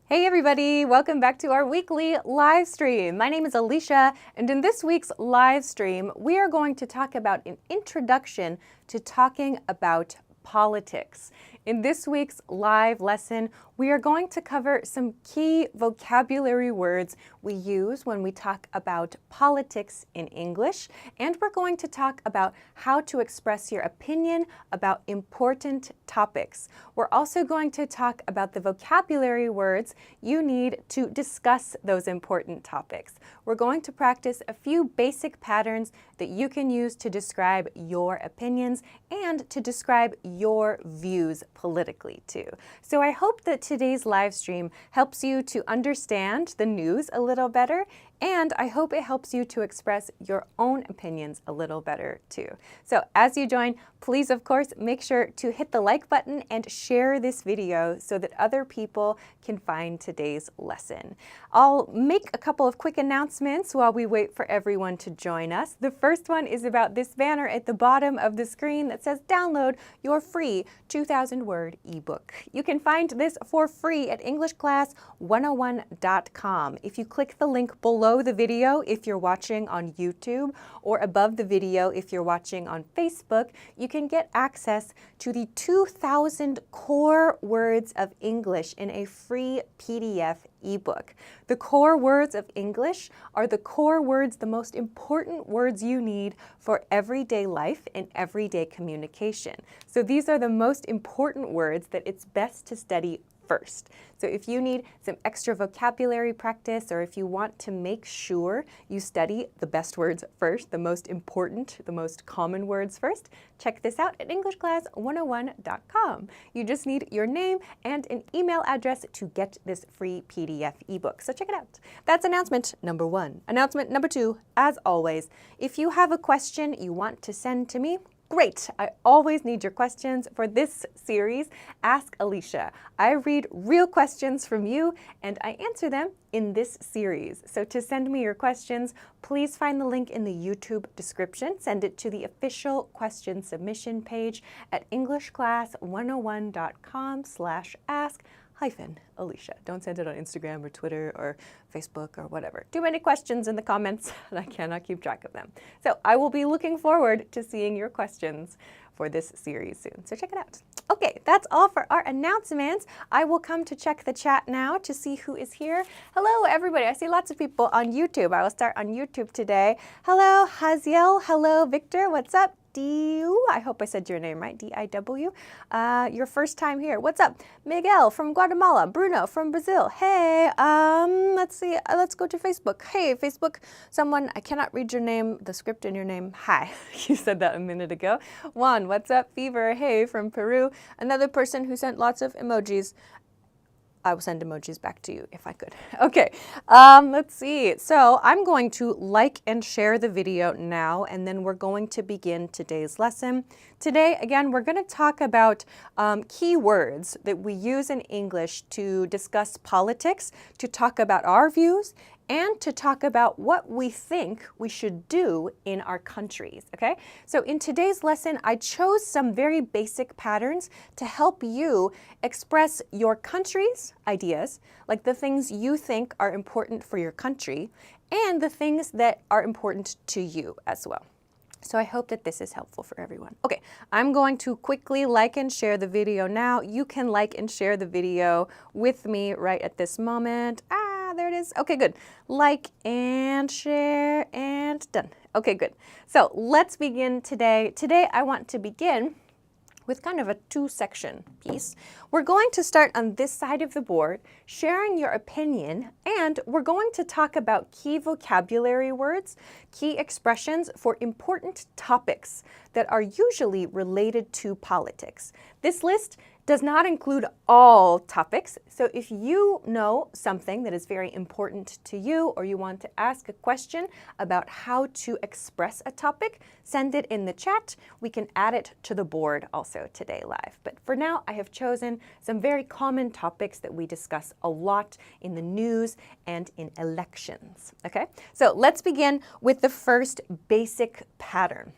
Hey everybody, welcome back to our weekly live stream. My name is Alicia, and in this week's live stream, we are going to talk about an introduction to talking about politics. In this week's live lesson, we are going to cover some key vocabulary words we use when we talk about politics in English, and we're going to talk about how to express your opinion about important topics. We're also going to talk about the vocabulary words you need to discuss those important topics. We're going to practice a few basic patterns that you can use to describe your opinions and to describe your views politically too. So I hope that today's live stream helps you to understand the news a little better, and I hope it helps you to express your own opinions a little better too. So as you join, please of course make sure to hit the like button and share this video so that other people can find today's lesson. I'll make a couple of quick announcements while we wait for everyone to join us. The first one is about this banner at the bottom of the screen that says download your free 2,000-word ebook. You can find this for free at EnglishClass101.com. If you click the link below the video if you're watching on YouTube, or above the video if you're watching on Facebook, you can get access to the 2,000 core words of English in a free PDF ebook. The core words of English are the core words, the most important words you need for everyday life and everyday communication. So these are the most important words that it's best to study first. So if you need some extra vocabulary practice, or if you want to make sure you study the best words first, the most important, the most common words first, check this out at EnglishClass101.com. You just need your name and an email address to get this free PDF ebook. So check it out. That's announcement number one. Announcement number two, as always, if you have a question you want to send to me, great! I always need your questions for this series, Ask Alicia. I read real questions from you and I answer them in this series. So to send me your questions, please find the link in the YouTube description. Send it to the official question submission page at EnglishClass101.com/ask-Alicia. Don't send it on Instagram or Twitter or Facebook or whatever. Too many questions in the comments and I cannot keep track of them. So I will be looking forward to seeing your questions for this series soon. So check it out. Okay, that's all for our announcements. I will come to check the chat now to see who is here. Hello, everybody. I see lots of people on YouTube. I will start on YouTube today. Hello, Haziel. Hello, Victor. What's up? I hope I said your name right, D-I-W. Your first time here. What's up? Miguel from Guatemala. Bruno from Brazil. Hey, let's see. Let's go to Facebook. Hey, Facebook. Someone, I cannot read your name, the script in your name. Hi. You said that a minute ago. Juan, what's up? Fever. Hey, from Peru. Another person who sent lots of emojis. I will send emojis back to you if I could. Okay, let's see. So I'm going to like and share the video now, and then we're going to begin today's lesson. Today, again, we're going to talk about key words that we use in English to discuss politics, to talk about our views, and to talk about what we think we should do in our countries, okay? So in today's lesson, I chose some very basic patterns to help you express your country's ideas, like the things you think are important for your country, and the things that are important to you as well. So I hope that this is helpful for everyone. Okay, I'm going to quickly like and share the video now. You can like and share the video with me right at this moment. There it is. Okay, good. Like and share and done. Okay, good. So let's begin today. Today I want to begin with kind of a two-section piece. We're going to start on this side of the board, sharing your opinion, and we're going to talk about key vocabulary words, key expressions for important topics that are usually related to politics. This list does not include all topics, so if you know something that is very important to you, or you want to ask a question about how to express a topic, send it in the chat. We can add it to the board also today live. But for now, I have chosen some very common topics that we discuss a lot in the news and in elections, okay? So let's begin with the first basic pattern.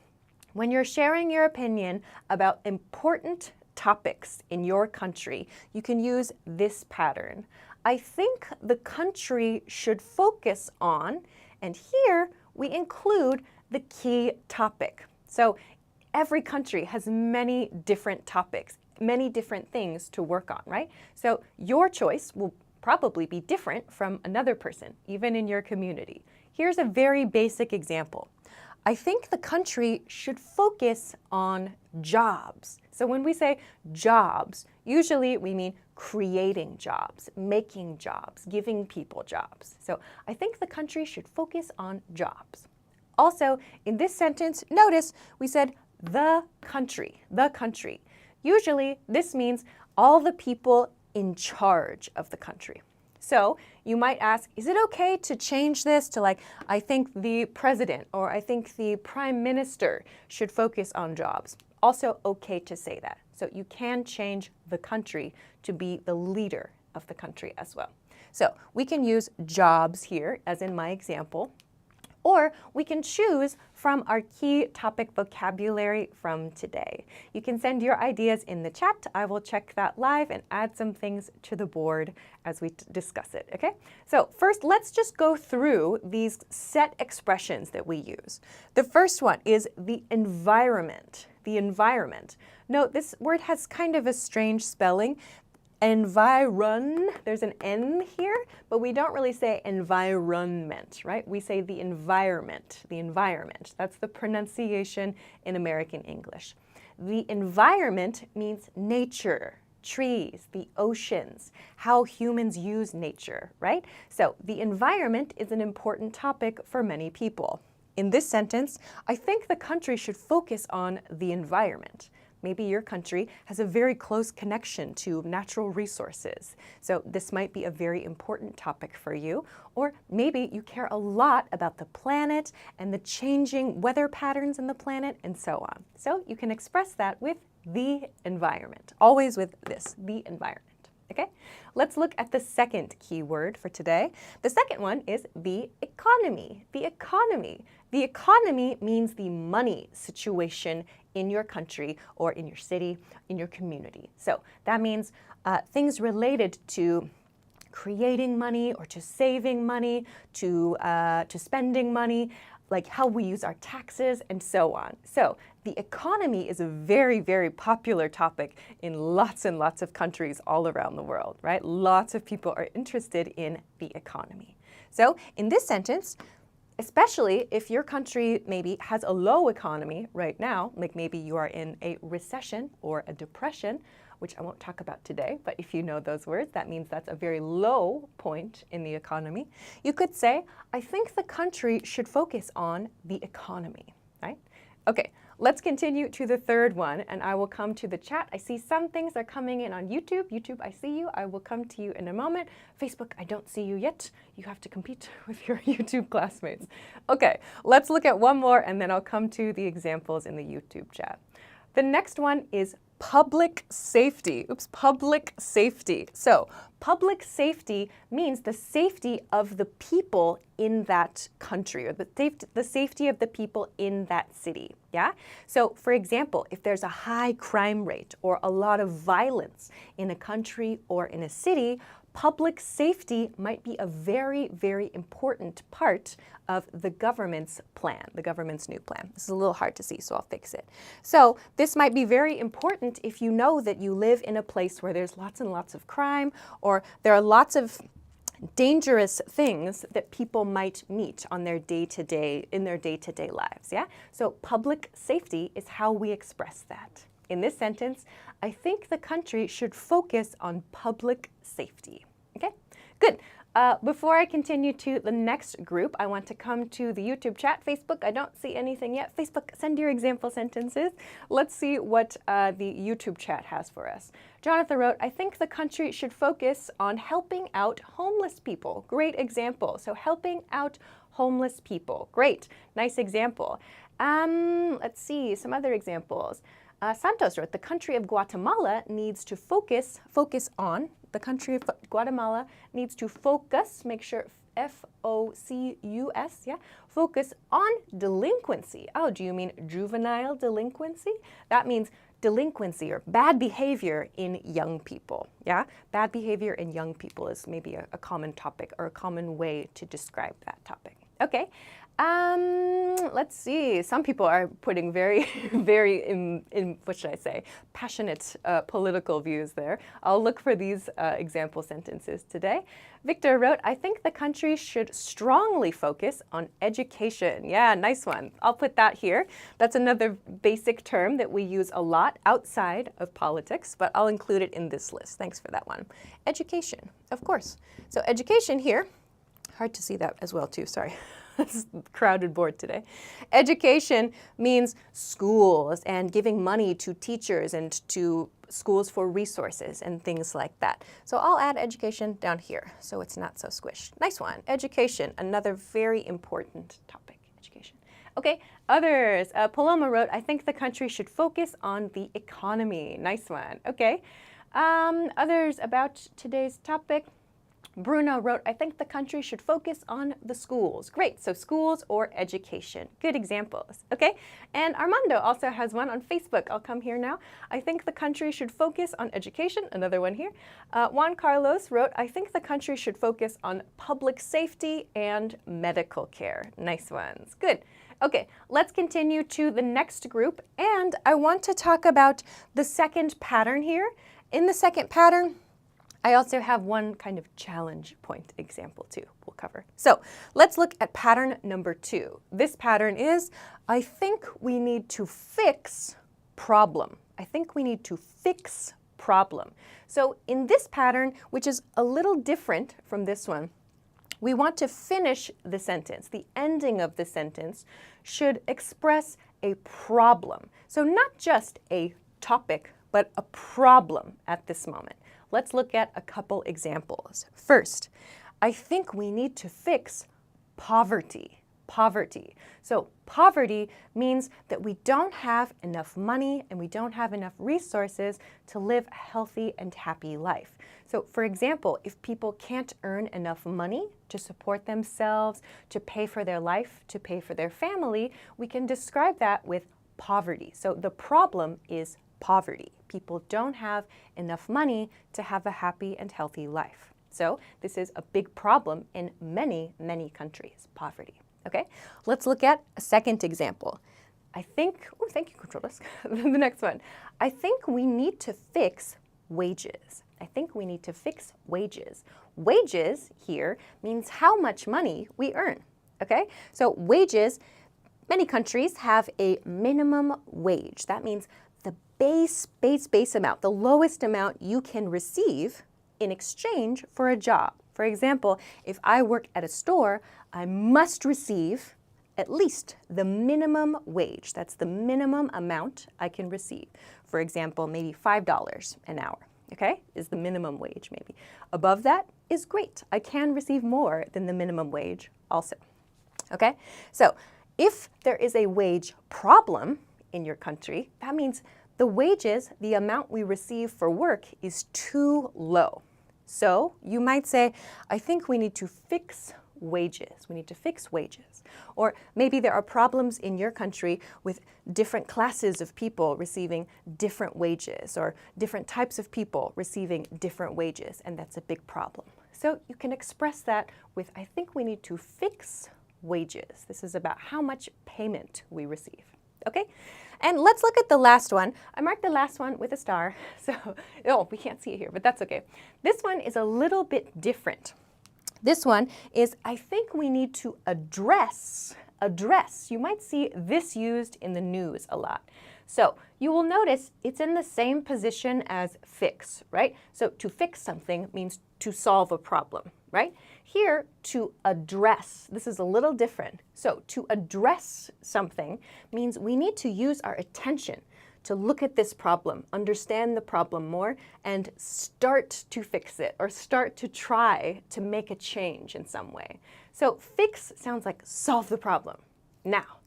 When you're sharing your opinion about important topics in your country, you can use this pattern. I think the country should focus on, and here we include the key topic. So every country has many different topics, many different things to work on, right? So your choice will probably be different from another person, even in your community. Here's a very basic example. I think the country should focus on jobs. So when we say jobs, usually we mean creating jobs, making jobs, giving people jobs. So I think the country should focus on jobs. Also, in this sentence, notice we said the country, the country. Usually this means all the people in charge of the country. So you might ask, is it okay to change this to like, I think the president or I think the prime minister should focus on jobs? Also okay to say that. So you can change the country to be the leader of the country as well. So we can use jobs here, as in my example, or we can choose from our key topic vocabulary from today. You can send your ideas in the chat. I will check that live and add some things to the board as we discuss it, okay? So first, let's just go through these set expressions that we use. The first one is the environment. The environment. Note, this word has kind of a strange spelling. Environ, there's an N here, but we don't really say environment, right? We say the environment, the environment. That's the pronunciation in American English. The environment means nature, trees, the oceans, how humans use nature, right? So the environment is an important topic for many people. In this sentence, I think the country should focus on the environment. Maybe your country has a very close connection to natural resources. So this might be a very important topic for you. Or maybe you care a lot about the planet and the changing weather patterns in the planet and so on. So you can express that with the environment, always with this, the environment. Okay, let's look at the second key word for today. The second one is the economy. The economy. The economy means the money situation in your country or in your city, in your community. So that means things related to creating money or to saving money, to spending money, like how we use our taxes and so on. So the economy is a very, very popular topic in lots and lots of countries all around the world, right? Lots of people are interested in the economy. So in this sentence, especially if your country maybe has a low economy right now, like maybe you are in a recession or a depression, which I won't talk about today, but if you know those words, that means that's a very low point in the economy. You could say, I think the country should focus on the economy, right? Okay, let's continue to the third one, and I will come to the chat. I see some things are coming in on YouTube. YouTube, I see you. I will come to you in a moment. Facebook, I don't see you yet. You have to compete with your YouTube classmates. Okay, let's look at one more, and then I'll come to the examples in the YouTube chat. The next one is public safety. Oops, public safety. So public safety means the safety of the people in that country, or the safety of the people in that city, yeah? So for example, if there's a high crime rate or a lot of violence in a country or in a city, public safety might be a very, very important part of the government's plan, the government's new plan. This is a little hard to see, so I'll fix it. So this might be very important if you know that you live in a place where there's lots and lots of crime, or there are lots of dangerous things that people might meet on their day-to-day lives, yeah? So public safety is how we express that. In this sentence, I think the country should focus on public safety. Okay, good. Before I continue to the next group, I want to come to the YouTube chat. Facebook, I don't see anything yet. Facebook, send your example sentences. Let's see what the YouTube chat has for us. Jonathan wrote, I think the country should focus on helping out homeless people. Great example. So helping out homeless people. Great. Nice example. Let's see some other examples. Santos wrote, the country of Guatemala needs to focus on, the country of Guatemala needs to focus, make sure F-O-C-U-S, yeah, focus on delinquency. Oh, do you mean juvenile delinquency? That means delinquency or bad behavior in young people. Yeah, bad behavior in young people is maybe a common topic or a common way to describe that topic. Okay, let's see. Some people are putting very, very, what should I say, passionate political views there. I'll look for these example sentences today. Victor wrote, I think the country should strongly focus on education. Yeah, nice one. I'll put that here. That's another basic term that we use a lot outside of politics, but I'll include it in this list. Thanks for that one. Education, of course. So education here, hard to see that as well too, sorry. It's a crowded board today. Education means schools and giving money to teachers and to schools for resources and things like that. So I'll add education down here so it's not so squished. Nice one. Education, another very important topic, education. Okay, others. Paloma wrote, I think the country should focus on the economy. Nice one. Okay. Others about today's topic. Bruno wrote, I think the country should focus on the schools. Great, so schools or education. Good examples, okay? And Armando also has one on Facebook. I'll come here now. I think the country should focus on education. Another one here. Juan Carlos wrote, I think the country should focus on public safety and medical care. Nice ones, good. Okay, let's continue to the next group. And I want to talk about the second pattern here. In the second pattern, I also have one kind of challenge point example too we'll cover. So let's look at pattern number 2. This pattern is, I think we need to fix problem. I think we need to fix problem. So in this pattern, which is a little different from this one, we want to finish the sentence. The ending of the sentence should express a problem. So not just a topic, but a problem at this moment. Let's look at a couple examples. First, I think we need to fix poverty. Poverty. So poverty means that we don't have enough money and we don't have enough resources to live a healthy and happy life. So for example, if people can't earn enough money to support themselves, to pay for their life, to pay for their family, we can describe that with poverty. So the problem is poverty. People don't have enough money to have a happy and healthy life. So this is a big problem in many, many countries, poverty. Okay, let's look at a second example. I think, oh, thank you, Control Desk. The next one. I think we need to fix wages. I think we need to fix wages. Wages here means how much money we earn. Okay, so wages, many countries have a minimum wage. That means the base amount, the lowest amount you can receive in exchange for a job. For example, if I work at a store, I must receive at least the minimum wage. That's the minimum amount I can receive. For example, maybe $5 an hour, okay, is the minimum wage maybe. Above that is great. I can receive more than the minimum wage also, okay? So if there is a wage problem in your country, that means the wages, the amount we receive for work is too low. So you might say, I think we need to fix wages. We need to fix wages. Or maybe there are problems in your country with different classes of people receiving different wages or different types of people receiving different wages, and that's a big problem. So you can express that with, I think we need to fix wages. This is about how much payment we receive. Okay? And let's look at the last one. I marked the last one with a star, so, oh, we can't see it here, but that's okay. This one is a little bit different. This one is, I think we need to address. You might see this used in the news a lot. So you will notice it's in the same position as fix, right? So to fix something means to solve a problem, right? Here, to address, this is a little different. So to address something means we need to use our attention to look at this problem, understand the problem more, and start to fix it or start to try to make a change in some way. So fix sounds like solve the problem now.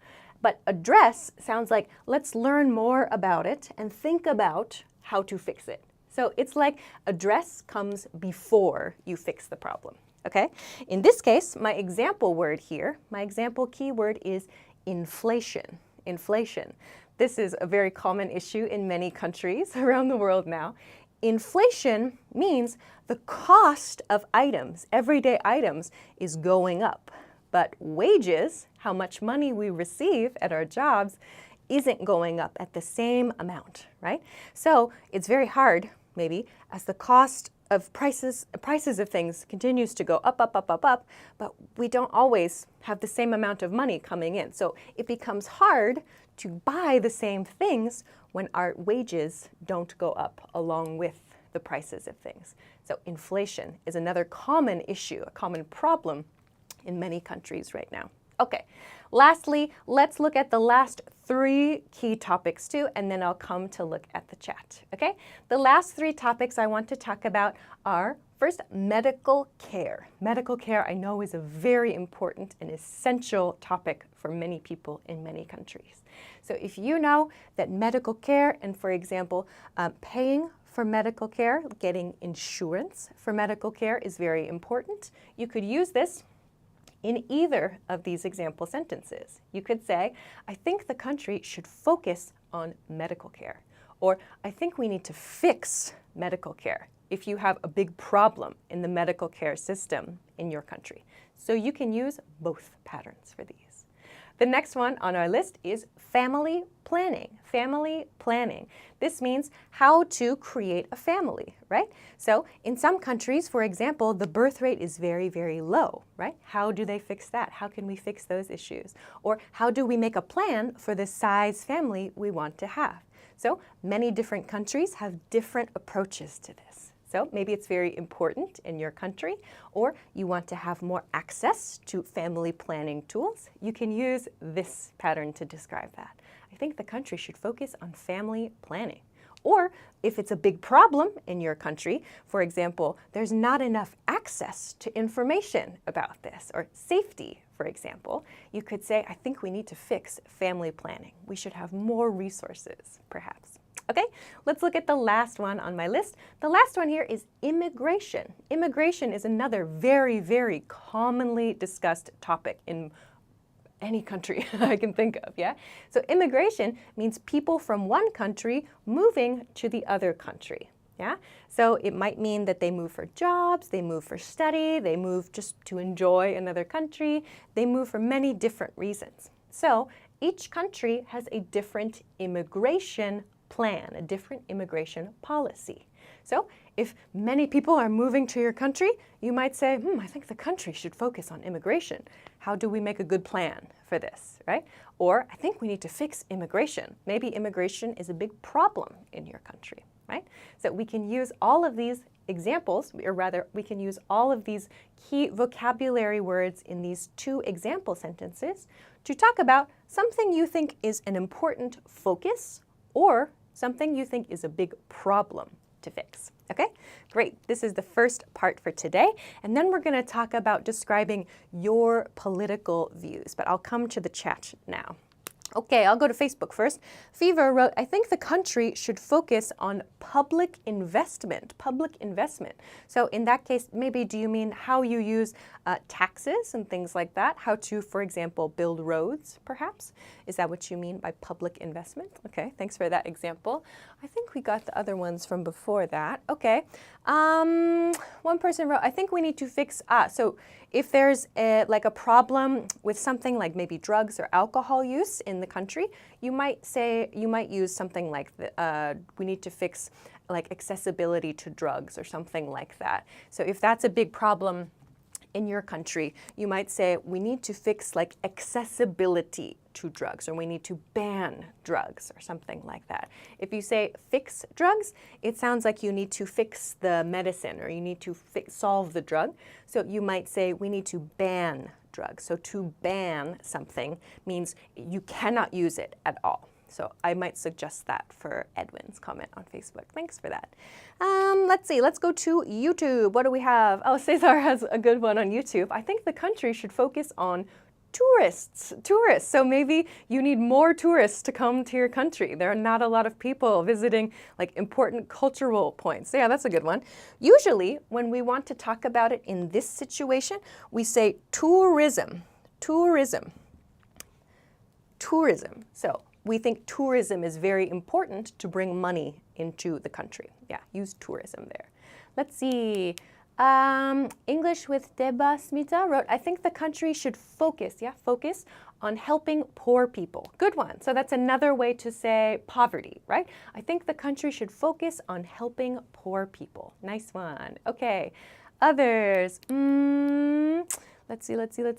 But address sounds like let's learn more about it and think about how to fix it. So it's like address comes before you fix the problem, okay? In this case, my example word here, my example keyword is inflation. Inflation. This is a very common issue in many countries around the world now. Inflation means the cost of items, everyday items, is going up. But wages, how much money we receive at our jobs, isn't going up at the same amount, right? So it's very hard, maybe, as the cost of prices of things continues to go up, but we don't always have the same amount of money coming in. So it becomes hard to buy the same things when our wages don't go up along with the prices of things. So inflation is another common issue, a common problem in many countries right now. Okay, lastly, let's look at the last 3 key topics too, and then I'll come to look at the chat, okay? The last 3 topics I want to talk about are, first, medical care. Medical care, I know, is a very important and essential topic for many people in many countries. So if you know that medical care and, for example, paying for medical care, getting insurance for medical care is very important, you could use this in either of these example sentences. You could say, I think the country should focus on medical care. Or, I think we need to fix medical care if you have a big problem in the medical care system in your country. So you can use both patterns for these. The next one on our list is family planning. Family planning. This means how to create a family, right? So in some countries, for example, the birth rate is very, very low, right? How do they fix that? How can we fix those issues? Or how do we make a plan for the size family we want to have? So many different countries have different approaches to this. So maybe it's very important in your country, or you want to have more access to family planning tools. You can use this pattern to describe that. I think the country should focus on family planning. Or if it's a big problem in your country, for example, there's not enough access to information about this, or safety, for example, you could say, I think we need to fix family planning. We should have more resources, perhaps. Okay, let's look at the last one on my list. The last one here is immigration. Immigration is another very, very commonly discussed topic in any country I can think of, yeah? So immigration means people from one country moving to the other country, yeah? So it might mean that they move for jobs, they move for study, they move just to enjoy another country, they move for many different reasons. So each country has a different immigration plan, a different immigration policy. So if many people are moving to your country, you might say, I think the country should focus on immigration. How do we make a good plan for this, right? Or I think we need to fix immigration. Maybe immigration is a big problem in your country, right? So we can use all of these examples, or rather, we can use all of these key vocabulary words in these 2 example sentences to talk about something you think is an important focus or something you think is a big problem to fix. Okay, great. This is the first part for today, and then we're going to talk about describing your political views, but I'll come to the chat now. Okay, I'll go to Facebook first. Fever wrote, I think the country should focus on public investment. Public investment. So in that case, maybe do you mean how you use taxes and things like that? How to, for example, build roads, perhaps? Is that what you mean by public investment? Okay, thanks for that example. I think we got the other ones from before that. Okay, one person wrote, I think we need to fix, so if there's like a problem with something like maybe drugs or alcohol use in the country, you might use something like we need to fix like accessibility to drugs or something like that. So if that's a big problem in your country, you might say we need to fix like accessibility to drugs, or we need to ban drugs or something like that. If you say fix drugs, it sounds like you need to fix the medicine, or you need to solve the drug. So you might say we need to ban drugs. So to ban something means you cannot use it at all. So I might suggest that for Edwin's comment on Facebook. Thanks for that. Let's see, let's go to YouTube. What do we have? Oh, Cesar has a good one on YouTube. I think the country should focus on tourists. So maybe you need more tourists to come to your country. There are not a lot of people visiting like important cultural points. So yeah, that's a good one. Usually when we want to talk about it in this situation, we say tourism. So we think tourism is very important to bring money into the country. Yeah, use tourism there. Let's see. English with Deba Smita wrote, I think the country should focus on helping poor people. Good one. So that's another way to say poverty, right? I think the country should focus on helping poor people. Nice one. Okay. Others. Let's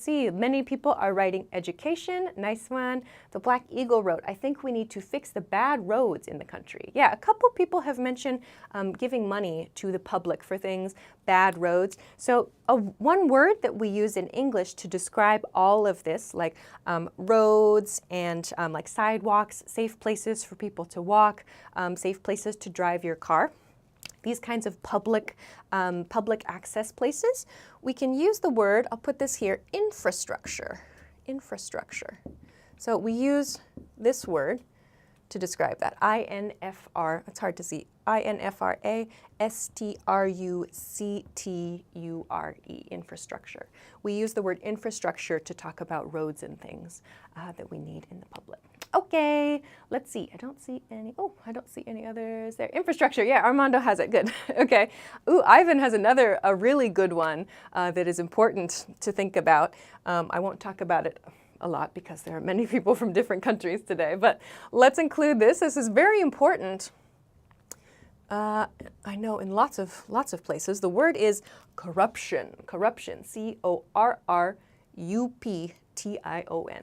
see. Many people are writing education. Nice one. The Black Eagle wrote, I think we need to fix the bad roads in the country. Yeah, a couple people have mentioned giving money to the public for things, bad roads. So one word that we use in English to describe all of this, like roads and like sidewalks, safe places for people to walk, safe places to drive your car, these kinds of public access places, we can use the word, I'll put this here, infrastructure. Infrastructure. So we use this word to describe that. I-N-F-R, it's hard to see, I-N-F-R-A-S-T-R-U-C-T-U-R-E, infrastructure. We use the word infrastructure to talk about roads and things that we need in the public. Okay, let's see. I don't see any others there. Infrastructure, yeah, Armando has it, good. Okay. Ooh, Ivan has a really good one that is important to think about. I won't talk about it a lot because there are many people from different countries today, but let's include this. This is very important. I know in lots of places. The word is corruption. Corruption, C-O-R-R-U-P-T-I-O-N.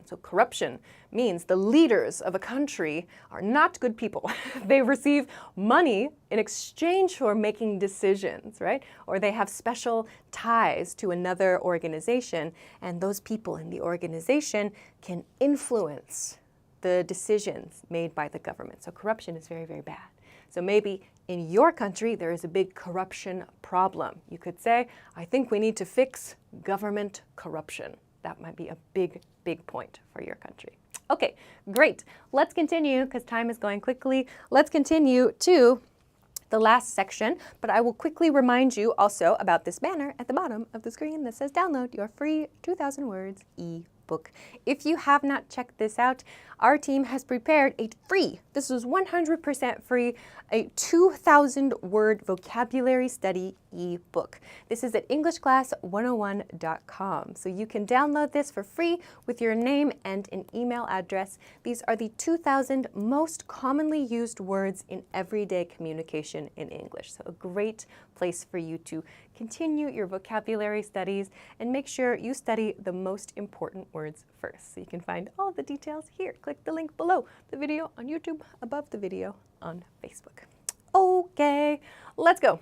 So corruption means the leaders of a country are not good people. They receive money in exchange for making decisions, right? Or they have special ties to another organization, and those people in the organization can influence the decisions made by the government. So corruption is very, very bad. So maybe in your country, there is a big corruption problem. You could say, I think we need to fix government corruption. That might be a big, big point for your country. Okay, great. Let's continue because time is going quickly. Let's continue to the last section, but I will quickly remind you also about this banner at the bottom of the screen that says download your free 2,000 words e-book. If you have not checked this out, our team has prepared a free, this is 100% free, a 2,000 word vocabulary study ebook. This is at EnglishClass101.com. So you can download this for free with your name and an email address. These are the 2,000 most commonly used words in everyday communication in English. So a great place for you to continue your vocabulary studies and make sure you study the most important words first. So you can find all the details here. Click the link below the video on YouTube, above the video on Facebook. Okay, let's go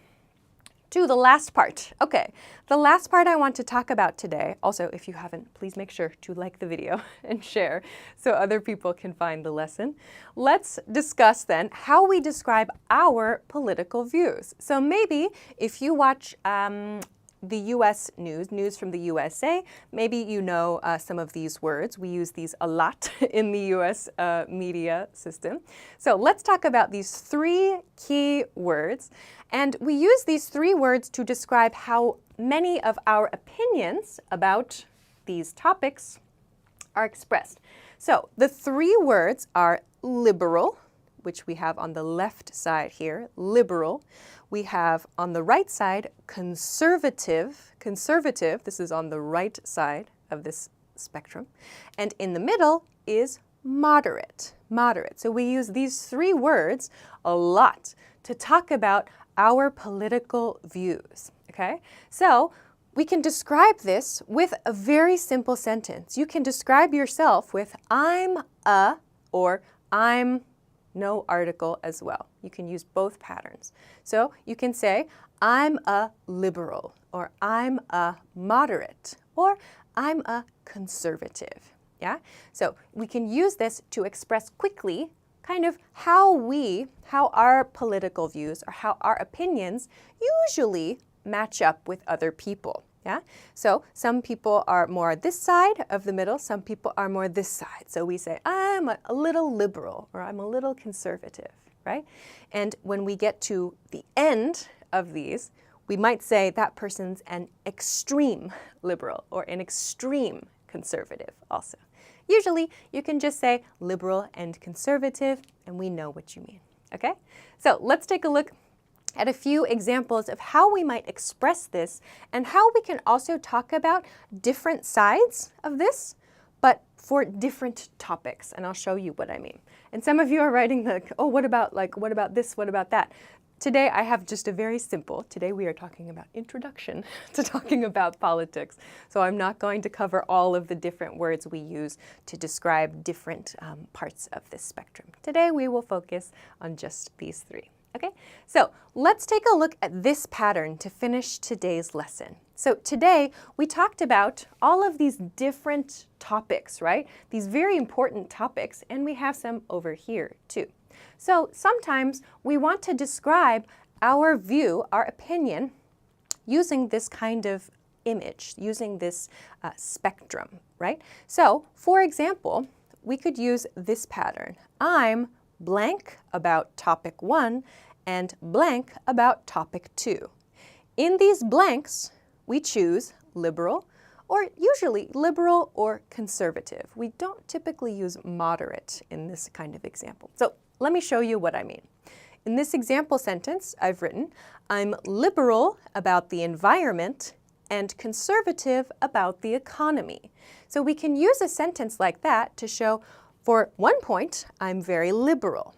to the last part. Okay, the last part I want to talk about today, also if you haven't, please make sure to like the video and share so other people can find the lesson. Let's discuss then how we describe our political views. So maybe if you watch the US news from the USA, maybe you know some of these words. We use these a lot in the US media system. So let's talk about these 3 key words. And we use these 3 words to describe how many of our opinions about these topics are expressed. So the 3 words are liberal, which we have on the left side here, liberal. We have on the right side, conservative. Conservative, this is on the right side of this spectrum. And in the middle is moderate. Moderate. So we use these 3 words a lot to talk about our political views, okay? So we can describe this with a very simple sentence. You can describe yourself with I'm a, or I'm no article as well. You can use both patterns. So you can say, I'm a liberal, or I'm a moderate, or I'm a conservative. Yeah? So we can use this to express quickly kind of how our political views or how our opinions usually match up with other people. Yeah? So some people are more this side of the middle, some people are more this side. So we say, I'm a little liberal, or I'm a little conservative, right? And when we get to the end of these, we might say that person's an extreme liberal or an extreme conservative also. Usually, you can just say liberal and conservative, and we know what you mean, okay? So let's take a look at a few examples of how we might express this and how we can also talk about different sides of this, but for different topics, and I'll show you what I mean. And some of you are writing like, oh, what about this, what about that? Today I have just a very simple, today we are talking about introduction to talking about politics. So I'm not going to cover all of the different words we use to describe different parts of this spectrum. Today we will focus on just these three. Okay, so let's take a look at this pattern to finish today's lesson. So today we talked about all of these different topics, right? These very important topics, and we have some over here too. So sometimes we want to describe our view, our opinion, using this kind of image, using this spectrum, right? So for example, we could use this pattern. I'm blank about topic 1 and blank about topic 2. In these blanks, we choose liberal, or usually liberal or conservative. We don't typically use moderate in this kind of example. So let me show you what I mean. In this example sentence I've written, I'm liberal about the environment and conservative about the economy. So we can use a sentence like that to show, for one point, I'm very liberal.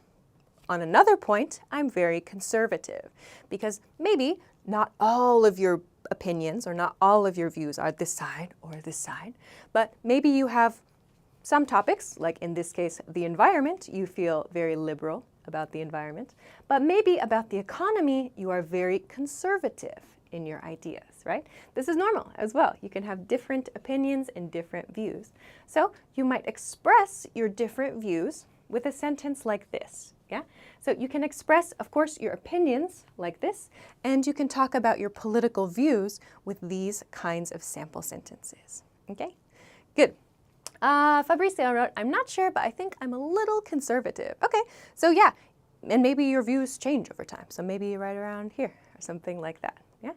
On another point, I'm very conservative, because maybe not all of your opinions or not all of your views are this side or this side, but maybe you have some topics, like in this case, the environment, you feel very liberal about the environment, but maybe about the economy, you are very conservative in your ideas, right? This is normal as well. You can have different opinions and different views. So you might express your different views with a sentence like this, yeah? So you can express, of course, your opinions like this, and you can talk about your political views with these kinds of sample sentences, okay? Good. Fabrizio wrote, I'm not sure, but I think I'm a little conservative. Okay, so yeah, and maybe your views change over time. So maybe right around here or something like that, yeah?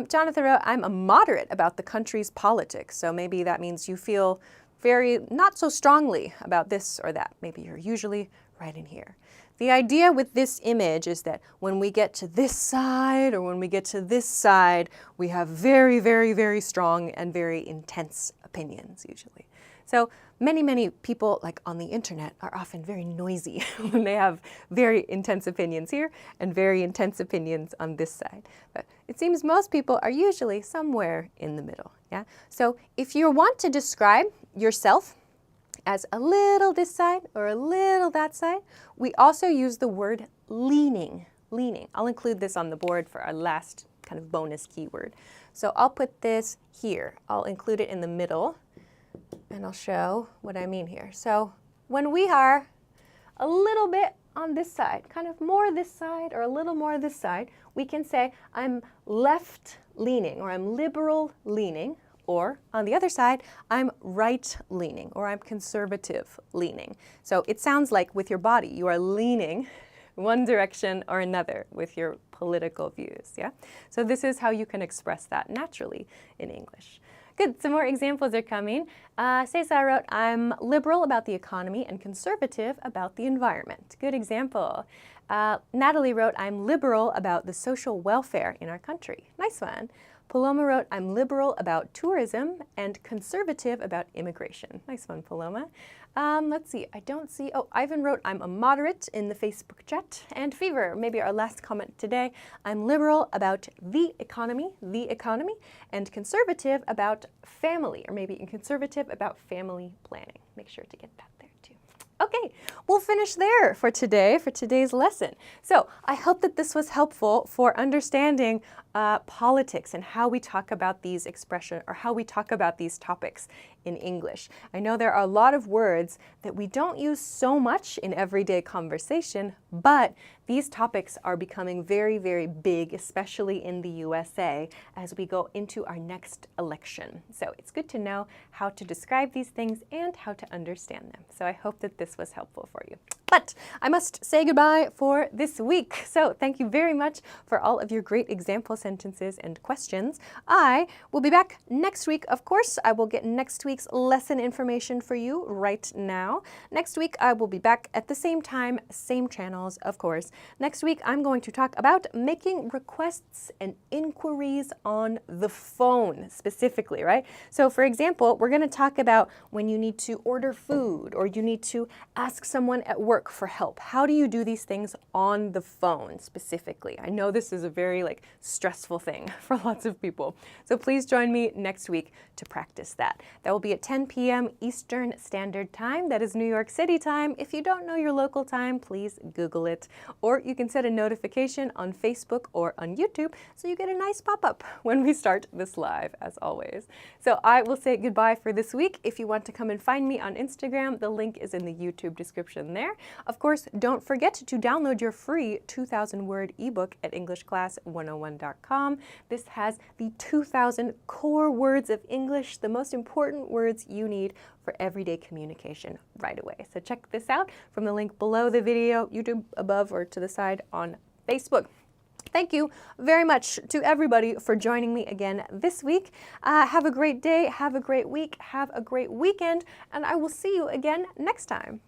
Jonathan wrote, I'm a moderate about the country's politics. So maybe that means you feel very, not so strongly about this or that. Maybe you're usually right in here. The idea with this image is that when we get to this side or when we get to this side, we have very, very, very strong and very intense opinions usually. So many people, like on the internet, are often very noisy when they have very intense opinions here and very intense opinions on this side. But it seems most people are usually somewhere in the middle, yeah? So if you want to describe yourself as a little this side or a little that side, we also use the word leaning, leaning. I'll include this on the board for our last kind of bonus keyword. So I'll put this here. I'll include it in the middle, and I'll show what I mean here. So when we are a little bit on this side, kind of more this side or a little more this side, we can say I'm left leaning or I'm liberal leaning, or on the other side, I'm right leaning or I'm conservative leaning. So it sounds like with your body, you are leaning one direction or another with your political views, yeah? So this is how you can express that naturally in English. Good, some more examples are coming. Cesar wrote, I'm liberal about the economy and conservative about the environment. Good example. Natalie wrote, I'm liberal about the social welfare in our country. Nice one. Paloma wrote, I'm liberal about tourism and conservative about immigration. Nice one, Paloma. Let's see, I don't see, oh, Ivan wrote, I'm a moderate in the Facebook chat. And Fever, maybe our last comment today, I'm liberal about the economy, and conservative about family, or maybe conservative about family planning. Make sure to get that there too. Okay, we'll finish there for today, for today's lesson. So I hope that this was helpful for understanding politics and how we talk about these expressions or how we talk about these topics in English. I know there are a lot of words that we don't use so much in everyday conversation, but these topics are becoming very, very big, especially in the USA, as we go into our next election. So it's good to know how to describe these things and how to understand them. So I hope that this was helpful for you. But I must say goodbye for this week. So thank you very much for all of your great example sentences and questions. I will be back next week, of course. I will get next week's lesson information for you right now. Next week, I will be back at the same time, same channels, of course. Next week, I'm going to talk about making requests and inquiries on the phone specifically, right? So for example, we're going to talk about when you need to order food or you need to ask someone at work for help. How do you do these things on the phone specifically? I know this is a very stressful thing for lots of people. So please join me next week to practice that. That will be at 10 p.m. Eastern Standard Time. That is New York City time. If you don't know your local time, please Google it. Or you can set a notification on Facebook or on YouTube so you get a nice pop-up when we start this live, as always. So I will say goodbye for this week. If you want to come and find me on Instagram, the link is in the YouTube description there. Of course, don't forget to download your free 2,000-word ebook at EnglishClass101.com. This has the 2,000 core words of English, the most important words you need for everyday communication right away. So check this out from the link below the video, YouTube above or to the side on Facebook. Thank you very much to everybody for joining me again this week. Have a great day, have a great week, have a great weekend, and I will see you again next time.